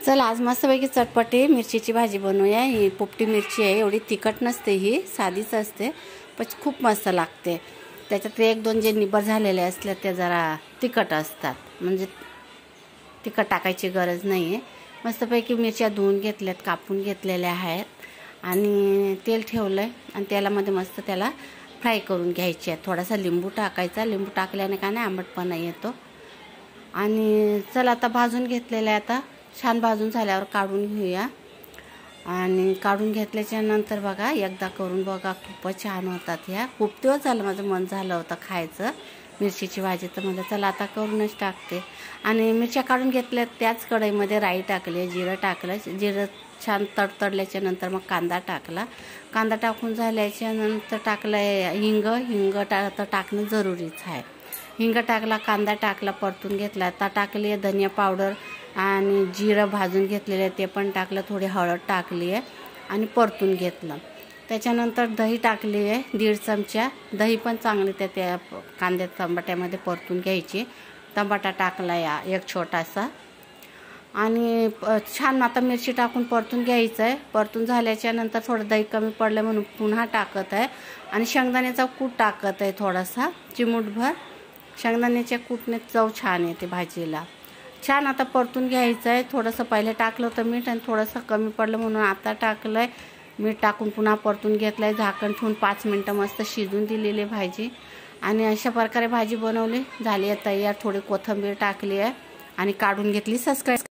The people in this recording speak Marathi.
चला आज मस्तपैकी चटपटी मिरचीची भाजी बनवूया। ही पोपटी मिरची आहे, एवढी तिखट नसते, ही साधीच असते पण खूप मस्त लागते। त्याच्यात एक दोन जे निबर झालेले असले ते जरा तिखट असतात, म्हणजे तिखट टाकायची गरज नाही आहे। मस्तपैकी मिरच्या धुवून घेतल्यात, कापून घेतलेल्या आहेत आणि तेल ठेवलंय आणि तेलामध्ये मस्त त्याला फ्राय करून घ्यायचे आहे। थोडासा लिंबू टाकायचा, लिंबू टाकल्याने का नाही आंबटपणा येतो। आणि चला आता भाजून घेतलेले, आता छान भाजून झाल्यावर काढून घेऊया। आणि काढून घेतल्याच्या नंतर बघा एकदा करून बघा, खूपच छान होतात ह्या। खूप दिवस झालं माझं मन झालं होतं खायचं मिरचीची भाजी, तर मला चला आता करूनच टाकते। आणि मिरच्या काढून घेतल्या, त्याच कढईमध्ये राई टाकली, जिरं टाकलं, जिरं छान तडतडल्याच्या नंतर मग कांदा टाकला। कांदा टाकून झाल्याच्या नंतर टाकलं हिंग तर टाकणं जरुरीच आहे। हिंग टाकला, कांदा टाकला, परतून घेतला। आता टाकली आहे धनिया पावडर आणि जिरं भाजून घेतलेले ते पण टाकलं, थोडी हळद टाकली आहे आणि परतून घेतलं। त्याच्यानंतर दही टाकली आहे 1.5 चमचा, दही पण चांगली त्या कांद्या टमाट्यामध्ये परतून घ्यायची। टमाटा टाकला या एक छोटासा आणि छान आता मिरची टाकून परतून घ्यायचं आहे। परतून झाल्याच्या नंतर थोडं दही कमी पडलं म्हणून पुन्हा टाकत आहे आणि शेंगदाण्याचा कूट टाकत आहे, थोडासा चिमूटभर। शेंगदाण्याच्या कूटने चव छान येते भाजीला। छान आता परतून घ्यायचं आहे। थोडंसं पहिले टाकलं होतं मीठ आणि थोडंसं कमी पडलं म्हणून आता टाकलं आहे। मीठ टाकून पुन्हा परतून घेतलं आहे, झाकण ठेवून 5 मिनटं मस्त शिजून दिलेली भाजी। आणि अशा प्रकारे भाजी बनवली, झाली आहे तयार। थोडी कोथिंबीर टाकली आहे आणि काढून घेतली। सबस्क्राईब